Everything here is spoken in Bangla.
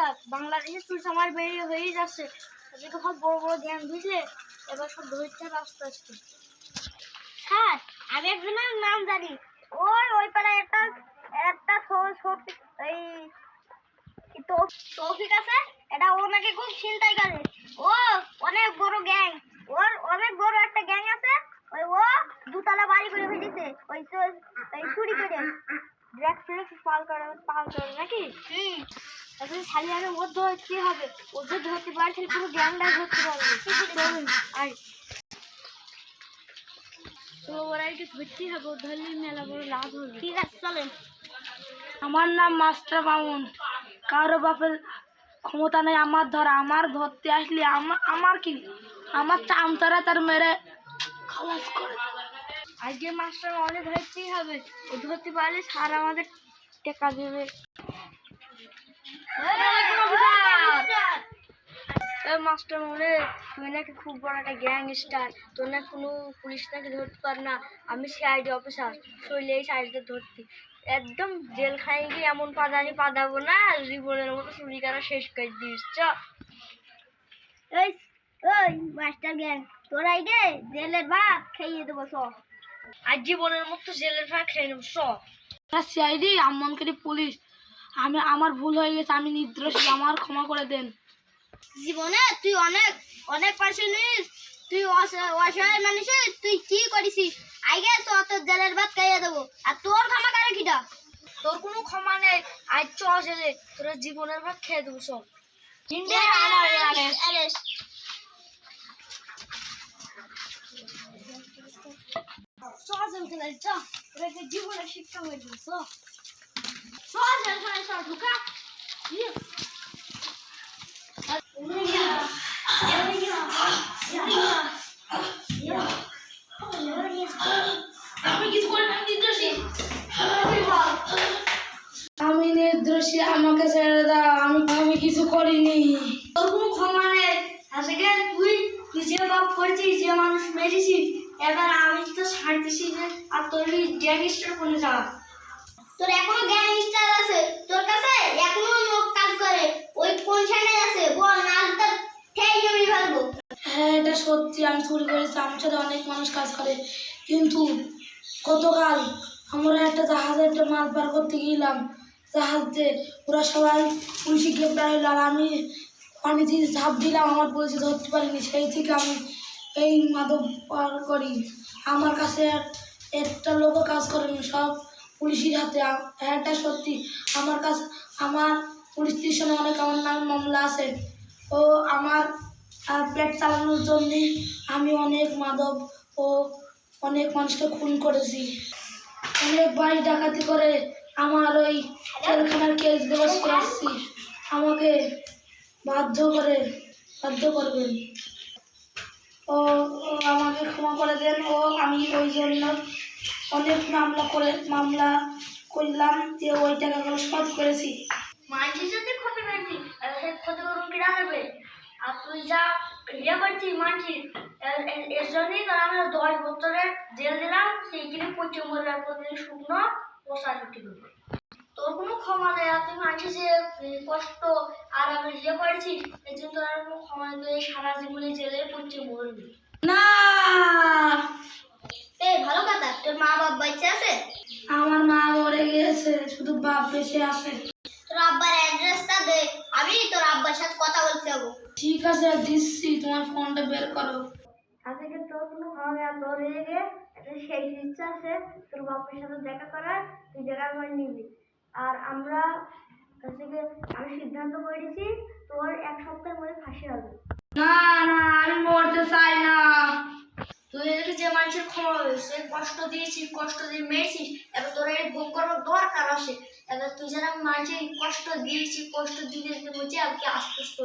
থাক, বাংলাদেশের চুল আমার বেরিয়ে হয়েই যাচ্ছে। আজকে সব বড় বড় জ্ঞান বুঝলে, এবার সব ধরতে হবে আস্তে আস্তে। স্যার, আমি একজনের নাম জানি। ওই পাড়ায় একটা একটা এই তৌফিক আছে, এটা ও নাকি খুব চিন্তাই করে। ও অনেক বড় গ্যাং, ওর অনেক বড় একটা গ্যাং আছে। ও দুতলা বাড়ি করে ফেলেছে ওই চুরি করে। পাল করে নাকি? এখন খালি আমি ওর ধরতে হবে, ওদের ধরতে পারছি পুরো গ্যাংটা ধরতে পারবে। চলুন আয়, তো ওরা একটু ধরতেই হবে, ওর ধরলে মেলা বড় লাভ হবে। ঠিক আছে চলেন। আমার নাম মাস্টার মামুন। কারো বাপের ক্ষমতা নেই আমার ধরা। আমার ধরতে আসলে আমার কি, আমার চামচারা তার মেরে খালাস করে। আজকে মাস্টার মামুনে ধরতেই হবে, ও ধরতে পারলে স্যার আমাদের টেকা দেবে। মাস্টার মনে, তুই নাকি খুব বড় একটা গ্যাংস্টার, তোর না কোনো পুলিশ নাকি ধরতে পারে না। আমি সিআইডি অফিসার, শৈলে এই সাইডে ধরতি একদম জেলখানায় গিয়ে এমন পাদাবো না, জীবনের মতো চুরি করা শেষ করে দিস। ওই মাস্টার গ্যাং, তোরা গে জেলের ভাত খেয়ে দেবো সব। আজ জীবনের মতো জেলের ভাত খেয়ে নেবো সব। সিআইডি আমনকারী পুলিশ, আমার ভুল হয়ে গেছে, আমি নির্দোষী, আমার ক্ষমা করে দেন। জীবনে তুই অনেক অনেক পারছিস, তুই অসহায় মানুষের তুই কি করেছিস। আগে তোর জেলের ভাত খাইয়ে দেবো, আর তোর ক্ষমা করে কিটা? তোর কোনো ক্ষমা নেই, আজ চ জেলে, তোর জীবনের ভাত খেয়ে দেবো সব। জীবনের শিক্ষা হয়ে দিস ঢুকা। আমি নির্দোষী, আমাকে ছেড়ে দাও, আমি কিছু করিনি। তোর কোনো ক্ষমা নেই। আজকে তুই যে বাপ করেছিস, যে মানুষ মেরেছিস, এবার আমি তো ছাড়তেছি না। আর তোর ওই গ্যাংস্টার কোনে যা, তোর এখনো গ্যাংস্টার আছে তোর কাছে, এখনো লোক কাজ করে, ওই কোন সাইডে আছে বল, না তোর ঠেই জমি ফেলবো। হ্যাঁ এটা সত্যি, আমি চুরি করেছি, আমার সাথে অনেক মানুষ কাজ করে। কিন্তু গতকাল আমরা একটা জাহাজে একটা মাল পার করতে গেলাম, জাহাজে ওরা সবাই পুলিশে গ্রেপ্তার হইল, আর আমি পানিতে ঝাঁপ দিলাম, আমার পুলিশে ধরতে পারিনি। সেই থেকে আমি এই মাদক পার করি। আমার কাছে একটা লোকও কাজ করেনি, সব পুলিশের হাতে। হ্যাঁ এটা সত্যি, আমার পুলিশ স্টেশনে অনেক আমার নাম মামলা আছে। ও আমার পেট চালানোর জন্যে আমি অনেক মাদক ও অনেক মানুষকে খুন করেছি, অনেক বাড়ি ডাকাতি করে আমার ওই জেলখানার কেস দেওয়া করেছি। আমাকে বাধ্য করবেন। ও আমাকে ক্ষমা করে দেন। আমি ওই জন্য অনেক মামলা করলাম, যে ওই টাকাগুলো শোধ করেছি। মানছি যদি ক্ষতি পেয়েছি, ক্ষতিপূরণ কিনা দেবে? আর তুই যা ইয়ে করছিস মানছি, এর জন্যই তোর আমি 10 বছরের জেল দিলাম, সেইখানে পশ্চিমবঙ্গের প্রতিদিন শুকনো পোষা ছুটি করবে। তোর কোনো ক্ষমা নেই, আর তুই মানছিস যে কষ্ট আর আমি ইয়ে করেছিস, এই জন্য তোর আর কোনো ক্ষমা নেই, এই সারা জীবনে জেলে পড়ছে মরবি না। ভালো কথা, তোর মা বাপ বাচ্চা আছে? আমার মা মরে গিয়েছে, শুধু বাপ বেঁচে আছে। তোর আব্বার অ্যাড্রেসটা দে, আমি তোর আব্বার সাথে কথা বলতে যাবো। ঠিক আছে দিচ্ছি, তোমার ফোনটা বের করো। আজকে তোর কোনো হবে না, তোর রেগে সেই ইচ্ছা আছে তোর বাপের সাথে দেখা করার, তুই দেখা করে নিবি। আর আমরা আজকে আমি সিদ্ধান্ত করেছি, তোর 1 সপ্তাহের মধ্যে ফাঁসি হবে। না না, আমি মরতে চাই না। তুই এদিকে যে মানুষের ক্ষমা হবে, সে কষ্ট দিয়েছিস, কষ্ট দিয়ে মেরেছিস, এবার তোর এই ভোগ করার দরকার আছে। এবার তুই যেন মানুষের কষ্ট দিয়েছিস, কষ্ট দিতে বলছি, আর কি আস্তে আস্তে